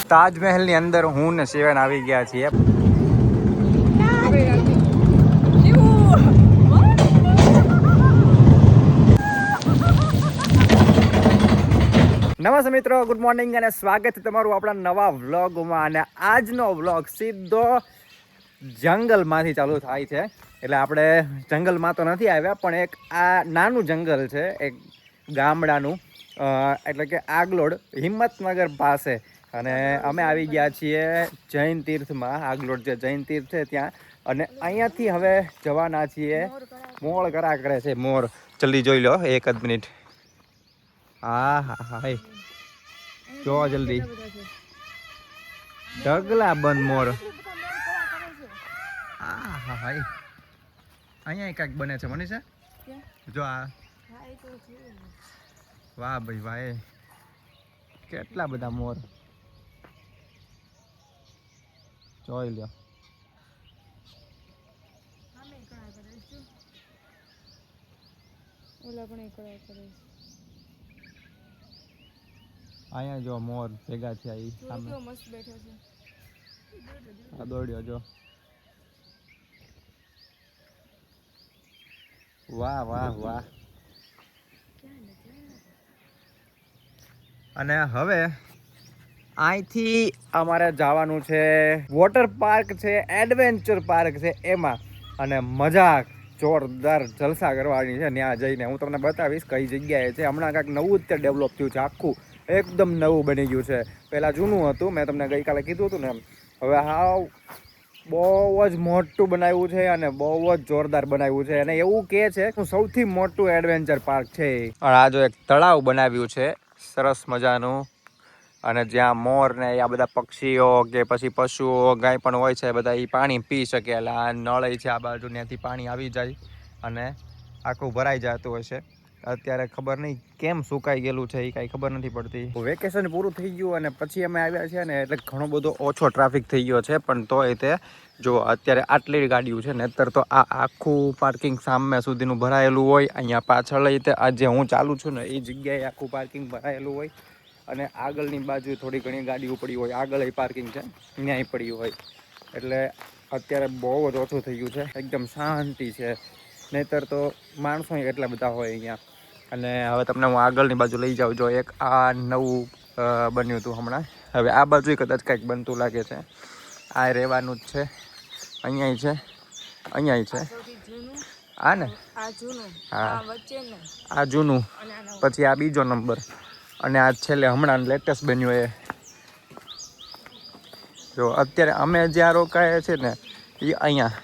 તાજમહેલની અંદર હું ને શિવન આવી ગયા છીએ. નમસ્તે મિત્રો, ગુડ મોર્નિંગ અને સ્વાગત છે તમારું આપણા નવા વ્લોગમાં. અને આજનો વ્લોગ સીધો જંગલમાંથી ચાલુ થાય છે. એટલે આપણે જંગલમાં તો નથી આવ્યા, પણ એક આ નાનું જંગલ છે, એક ગામડાનું, એટલે કે આગલોડ, હિંમતનગર પાસે. અને અમે આવી ગયા છીએ જૈન તીર્થમાં. આગલોડ જે જૈન તીર્થ છે ત્યાં. અને અહીંયાથી હવે જવાના છીએ. મોર કરા કરે છે, મોર. જલ્દી જોઈ લો, એક જ મિનિટ. હા હા હા, જો જલ્દી ઢગલા બંધ મોર. હા હા ભાઈ, અહીંયા કાંઈક બને છે મનીષા, જો આ. વાહ ભાઈ વાહ, કેટલા બધા મોર, જોઈ લ્યો. અહીંયા જો મોર ભેગા થયા, ઈ સામે મસ્ત બેઠો છે. આ દોડ્યો જો. વાહ વાહ વાહ. અને હવે અહીંથી અમારે જવાનું છે વોટર પાર્ક છે, એડવેન્ચર પાર્ક છે એમાં. અને મજા જોરદાર જલસા કરવાની છે ત્યાં જઈને. હું તમને બતાવીશ કઈ જગ્યાએ છે. હમણાં કાંઈક નવું જ તે ડેવલપ થયું છે, આખું એકદમ નવું બની ગયું છે. પહેલાં જૂનું હતું, મેં તમને ગઈકાલે કીધું હતું ને એમ. હવે હાવ બહુ જ મોટું બનાવ્યું છે અને બહુ જ જોરદાર બનાવ્યું છે. અને એવું કહે છે કે સૌથી મોટું એડવેન્ચર પાર્ક છે. આ જો એક તળાવ બનાવ્યું છે સરસ મજાનું. અને જ્યાં મોર ને આ બધા પક્ષીઓ કે પછી પશુઓ ગાય પણ હોય છે, બધા એ પાણી પી શકે. એટલે આ નળ છે આ બાજુ, ત્યાંથી પાણી આવી જાય અને આખું ભરાઈ જતું હોય છે. અત્યારે ખબર નહીં કેમ સુકાઈ ગયેલું છે, એ કાંઈ ખબર નથી પડતી. વેકેશન પૂરું થઈ ગયું અને પછી અમે આવ્યા છીએ ને, એટલે ઘણો બધો ઓછો ટ્રાફિક થઈ ગયો છે. પણ તોય તે જો અત્યારે આટલી ગાડીઓ છે ને, અત્યારે તો આ આખું પાર્કિંગ સામે સુધીનું ભરાયેલું હોય. અહીંયા પાછળ તે આજે હું ચાલુ છું ને એ જગ્યાએ આખું પાર્કિંગ ભરાયેલું હોય. અને આગળની બાજુ થોડી ઘણી ગાડીઓ પડી હોય, આગળ પાર્કિંગ છે ત્યાંય પડી હોય. એટલે અત્યારે બહુ જ ઓછું થઈ ગયું છે, એકદમ શાંતિ છે. નહીંતર તો માણસો એટલા બધા હોય અહીંયા. અને હવે તમને હું આગળની બાજુ લઈ જાઉં. જો એક આ નવું બન્યું હતું હમણાં. હવે આ બાજુ કદાચ કાંઈક બનતું લાગે છે. આ રહેવાનું જ છે, અહીંયાય છે, અહીંયાય છે. આ ને હા, આ જૂનું, પછી આ બીજો નંબર, અને આ છેલ્લે હમણાં લેટેસ્ટ બન્યું એ. જો અત્યારે અમે જ્યાં રોકાયા છે ને એ અહીંયા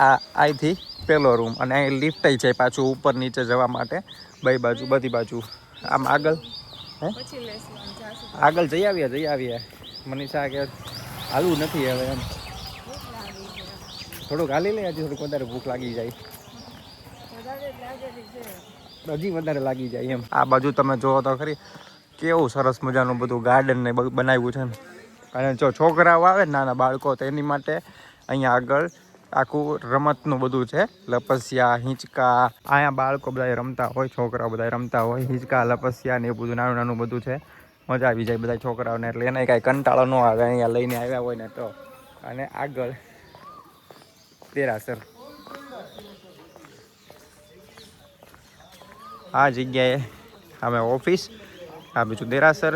આ અહીંથી પહેલો રૂમ. અને અહીં લિફ્ટ છે પાછું ઉપર નીચે જવા માટે, બધી બાજુ. આમ આગળ આગળ જઈ આવીએ. મનીષા કે હાલવું નથી હવે એમ, થોડુંક હાલી લે, હજી થોડુંક વધારે ભૂખ લાગી જાય, હજી વધારે લાગી જાય એમ. આ બાજુ તમે જોવો તો ખરી કેવું સરસ મજાનું બધું ગાર્ડન ને બનાવ્યું છે ને. અને જો છોકરાઓ આવે નાના બાળકો, તો એની માટે અહીંયા આગળ આખું રમતનું બધું છે. લપસિયા, હિંચકા, અહીંયા બાળકો બધા રમતા હોય, છોકરાઓ બધા રમતા હોય. હિંચકા, લપસિયા ને એ બધું નાનું બધું છે. મજા આવી જાય બધા છોકરાઓને. એટલે એને કાંઈ કંટાળો ન આવે અહીંયા લઈને આવ્યા હોય ને તો. અને આગળ દેરાસર, આ જગ્યાએ અમે ઓફિસ, આ બીજું દેરાસર,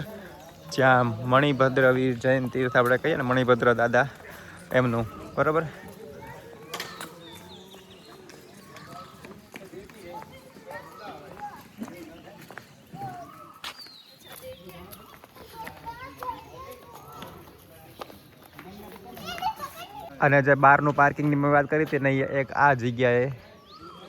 જ્યાં મણિભદ્ર વીર જૈન તીર્થ આપણે કહીએ ને, મણિભદ્ર દાદા એમનું, બરાબર. અને જે બહારનું પાર્કિંગની મેં વાત કરી હતી ને, એક આ જગ્યાએ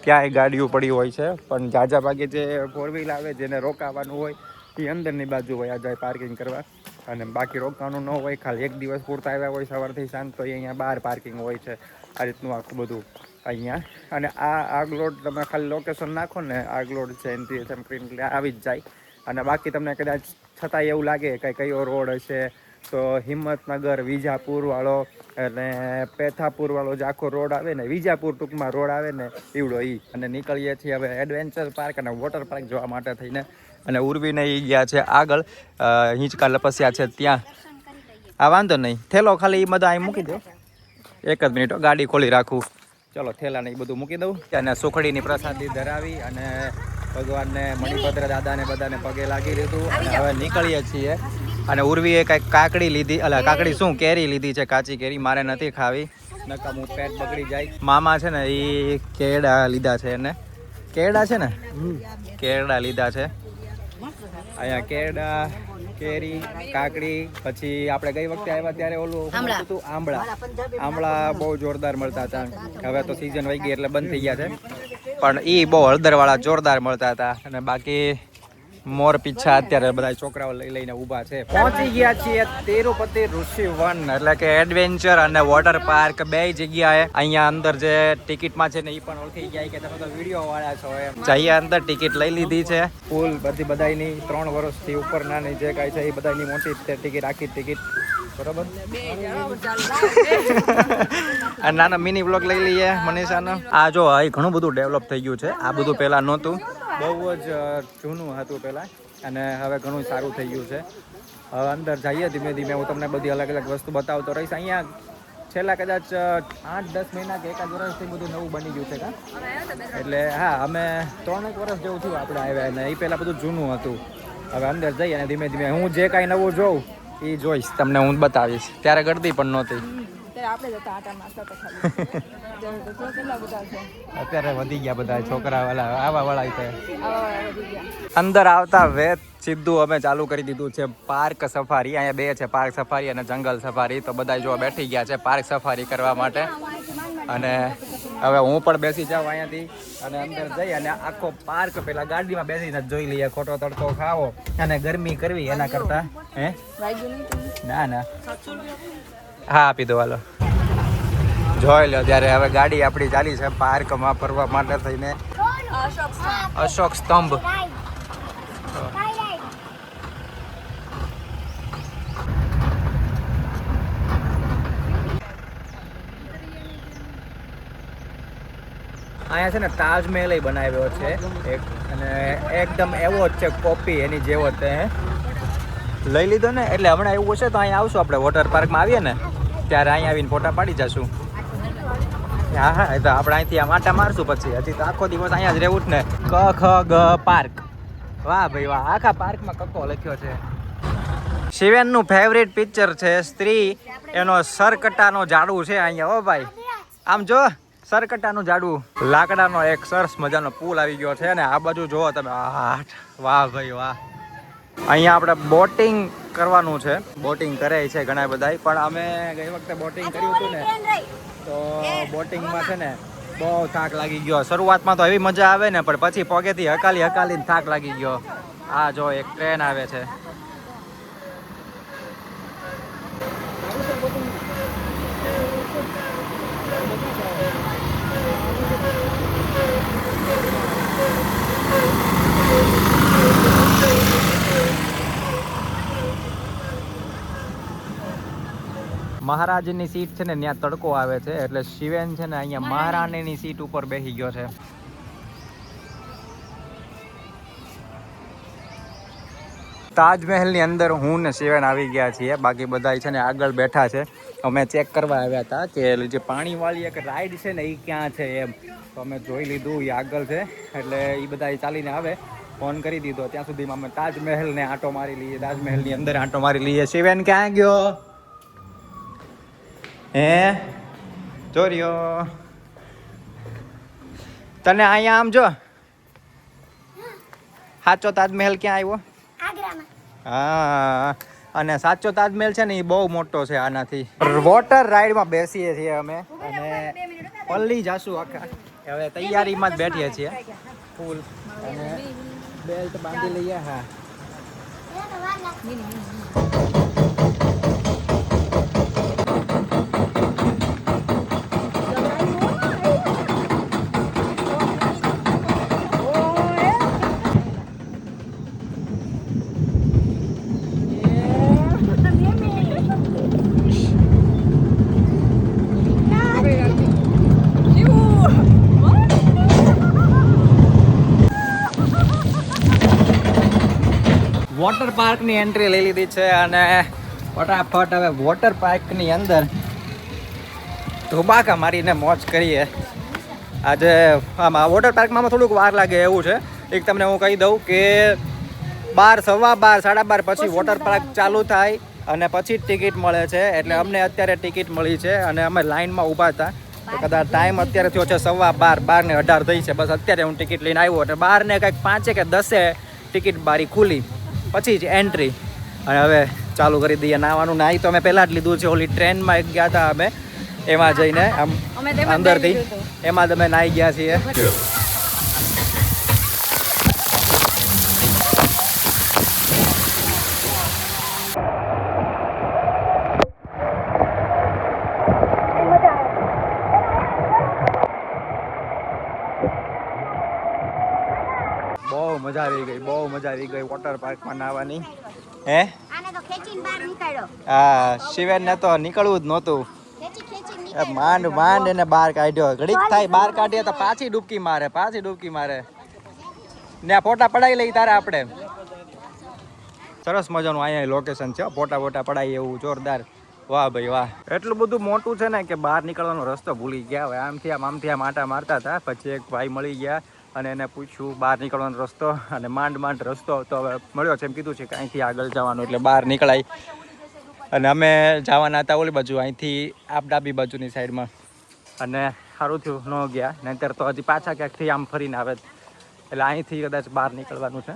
ક્યાંય ગાડીઓ પડી હોય છે. પણ જાજા ભાગે જે 4 વ્હીલ આવે, જેને રોકાવાનું હોય એ અંદરની બાજુ હોય આ જાય પાર્કિંગ કરવા. અને બાકી રોકવાનું ન હોય, ખાલી એક દિવસ પૂરતા આવ્યા હોય સવારથી સાંજ, તો અહીંયા બહાર પાર્કિંગ હોય છે. આ રીતનું આખું બધું અહીંયા. અને આ આગલોડ તમે ખાલી લોકેશન નાખો ને, આગલોડ છે એનથી એટલે આવી જ જાય. અને બાકી તમને કદાચ છતાં એવું લાગે કે કયો રોડ હશે તો હિંમતનગર વિજાપુર વાળો એટલે પેથાપુર વાળો જે આખો રોડ આવે ને, વિજાપુર ટૂંકમાં રોડ આવે ને એવડો ઈ. અને નીકળીએ છીએ હવે એડવેન્ચર પાર્ક અને વોટર પાર્ક જોવા માટે થઈને. અને ઉર્વીને એ ગયા છે આગળ, હિંચકા લપસ્યા છે ત્યાં. હા વાંધો નહીં, થેલો ખાલી એ બધા અહીં મૂકી દો. એક જ મિનિટ ગાડી ખોલી રાખું. ચલો થેલાને એ બધું મૂકી દઉં. અને સુખડીની પ્રસાદી ધરાવી અને ભગવાનને મણિભદ્ર દાદાને બધાને પગે લાગી લીધું અને હવે નીકળીએ છીએ. અને ઉર્વીએ કંઈક કાકડી લીધી, અલા કાકડી શું કેરી લીધી છે, કાચી કેરી. મારે નથી ખાવી, નકામું પેટ બગડી જાય. મામા છે ને એ કેળા લીધા છે, એને કેળા છે ને કેળા લીધા છે અહીંયા. કેળા, કેરી, કાકડી, પછી આપણે ગઈ વખતે આવ્યા ત્યારે ઓલું હતું આંબળા બહુ જોરદાર મળતા હતા. હવે તો સિઝન વહી ગઈ એટલે બંધ થઈ ગયા છે, પણ એ બહુ હળદરવાળા જોરદાર મળતા હતા. અને બાકી મોર પીછા અત્યારે બધા છોકરાઓ લઈને ઊભા છે. પહોંચી ગયા છીએ તિરુપતિ ઋષિ વન, એટલે કે એડવેન્ચર અને વોટર પાર્ક બે જગ્યાએ. અહીંયા અંદર જે ટિકિટમાં છે ને એ પણ ઓળખી ગયા કે તમે તો વિડીયો વાળા છો એમ. જઈએ અંદર, ટિકિટ લઈ લીધી છે ફૂલ બધાની. 3 વર્ષથી ઉપર નાની જે કાંઈ છે એ બધાની મોટી ટિકિટ, આખી ટિકિટ બરોબર. આ નાનો મિની બ્લોગ લઈ લઈએ મનીષાનો. આ જો અહીં ઘણું બધું ડેવલપ થઈ ગયું છે. આ બધું પહેલાં નહોતું, બહુ જ જૂનું હતું પહેલાં, અને હવે ઘણું સારું થઈ ગયું છે. હવે અંદર જઈએ ધીમે ધીમે, હું તમને બધી અલગ અલગ વસ્તુ બતાવતો રહીશ. અહીંયા છેલ્લા કદાચ 8-10 મહિના કે 1 વર્ષથી બધું નવું બની ગયું છે કા. એટલે હા, અમે 3 વર્ષ જેવું થયું આપણે આવ્યા, અને એ પહેલાં બધું જૂનું હતું. હવે અંદર જઈએ અને ધીમે ધીમે હું જે કાંઈ નવું જોઉં એ જોઈશ, તમને હું બતાવીશ. ત્યારે ગળદી પણ નહોતી, અત્યારે વધી ગયા બધા છોકરા વાળા આવા વાળા છે. અંદર આવતા વેત સીધું અમે ચાલુ કરી દીધું છે પાર્ક સફારી. અહીંયા બે છે, પાર્ક સફારી અને જંગલ સફારી. તો બધા જો બેઠી ગયા છે પાર્ક સફારી કરવા માટે. અને હવે હું પણ બેસી જાઉં અહીંયાથી અને અંદર જઈ અને આખો પાર્ક પેલા ગાડીમાં બેસીને જોઈ લઈએ. ખોટો તડકો ખાવો અને ગરમી કરવી એના કરતા. હે ના ના, હા આપી દો હાલો. જોઈ લો ત્યારે હવે ગાડી આપણી ચાલી છે પાર્કમાં ફરવા માટે થઈને. અશોક સ્તંભ. અહીંયા છે ને તાજમહેલ બનાવ્યો છે એક, અને એકદમ એવો જ છે કોપી એની જેવો તે. લઈ લીધો ને, એટલે હમણાં એવું હશે તો અહીંયા આવશું આપણે વોટર પાર્કમાં આવીએ ને ત્યારે અહીંયા આવીને ફોટા પાડી જશું. હા હા, એ તો આપણે અહીંથી આમ આટા મારશું પછી. હજી તો આખો દિવસ અહીંયા જ રહેવું જ ને. ક ખ ગ પાર્ક. વાહ ભાઈ વાહ, આખા પાર્કમાં કક્કો લખ્યો છે. શિવેનનું ફેવરેટ પિક્ચર છે સ્ત્રી. એનો સરકટાનો ઝાડુ છે અહીંયા. ઓ ભાઈ આમ જો, સરકટાનું ઝાડુ. લાકડાનો એક સરસ મજાનો પુલ આવી ગયો છે. અને આ બાજુ જુઓ તમે, વાહ ભાઈ વાહ. અહીંયા આપણે બોટિંગ કરવાનું છે. બોટિંગ કરે છે ઘણા બધા, પણ અમે ગઈ વખતે બોટિંગ કર્યું હતું ને તો બોટિંગમાં છે ને બહુ થાક લાગી ગયો. શરૂઆતમાં તો એવી મજા આવે ને, પણ પછી પગેથી હકાલીને થાક લાગી ગયો. આ જો એક ટ્રેન આવે છે. મહારાજની સીટ છે ને ત્યાં તડકો આવે છે, એટલે શિવેન છે ને અહીંયા મહારાણીની સીટ ઉપર બેસી ગયો છે. તાજમહેલની અંદર હું ને શિવેન આવી ગયા છીએ. બાકી બધા છે ને આગળ બેઠા છે. અમે ચેક કરવા આવ્યા હતા કે જે પાણીવાળી એક રાઈડ છે ને એ ક્યાં છે એમ. તો અમે જોઈ લીધું એ આગળ છે, એટલે એ બધા ચાલીને આવે. ફોન કરી દીધો, ત્યાં સુધીમાં અમે તાજમહેલને આંટો મારી લઈએ. તાજમહેલની અંદર આંટો મારી લઈએ. શિવેન ક્યાં ગયો? હે ચોર્યો તને? અહીંયા આમ જો, સાચો તાજમહેલ ક્યાં આવ્યો? હા, અને સાચો તાજમહેલ છે ને એ બહુ મોટો છે આનાથી. વોટર રાઈડમાં બેસીએ છીએ અમે અને પલ્લી જાશું આખા. હવે તૈયારીમાં જ બેઠીએ છીએ ફૂલ, અને બેલ્ટ બાંધી લઈએ. હા વોટર પાર્કની એન્ટ્રી લઈ લીધી છે અને ફટાફટ હવે વોટર પાર્કની અંદર ધોબાકા મારીને મોજ કરીએ. આજે આમાં વોટર પાર્કમાં થોડુંક વાર લાગે એવું છે. એક તમને હું કહી દઉં કે 12, 12:15, 12:30 પછી વોટર પાર્ક ચાલુ થાય અને પછી જ ટિકિટ મળે છે. એટલે અમને અત્યારે ટિકિટ મળી છે અને અમે લાઇનમાં ઊભા હતા. તો કદાચ ટાઈમ અત્યારે થયો છે 12:15, 12:18 થઈ છે. બસ અત્યારે હું ટિકિટ લઈને આવ્યો એટલે 12 ને કંઈક 5 કે 10 ટિકિટ બારી ખુલી પછી જ એન્ટ્રી. અને હવે ચાલુ કરી દઈએ નાવાનું. નાહી તો અમે પહેલાં જ લીધું છે. ઓલી ટ્રેનમાં ગયા હતા અમે, એમાં જઈને આમ અંદરથી એમાં તમે નાહી ગયા છીએ. બહુ મજા આવી ગઈ વોટર પાર્કમાં નાહવાની. હે આને તો ખેંચીને બહાર નીકાળ્યો. હા, શિવેનને તો નીકળવું જ નહોતું. માંડ એને બહાર કાઢ્યો. ઘડીક થાય બહાર કાઢીએ તો પાછી ડૂબકી મારે ને ફોટા પડાવી લઈ તારે આપણે. સરસ મજાનું અહીંયા લોકેશન છે. ફોટા પડાવી એવું જોરદાર. વાહ ભાઈ વાહ. એટલું બધું મોટું છે ને કે બહાર નીકળવાનો રસ્તો ભૂલી ગયા. હવે આમથી આમ આટા મારતા હતા. પછી એક ભાઈ મળી ગયા અને એને પૂછ્યું બહાર નીકળવાનો રસ્તો અને માંડ રસ્તો તો હવે મળ્યો છે. એમ કીધું છે કે અહીંથી આગળ જવાનું એટલે બહાર નીકળાય. અને અમે જવાના હતા ઓલી બાજુ, અહીંથી ડાબી બાજુની સાઈડમાં. અને સારું થયું ન ગયા, નહીંતર તો હજી પાછા ક્યાંકથી આમ ફરીને આવે. એટલે અહીંથી કદાચ બહાર નીકળવાનું છે.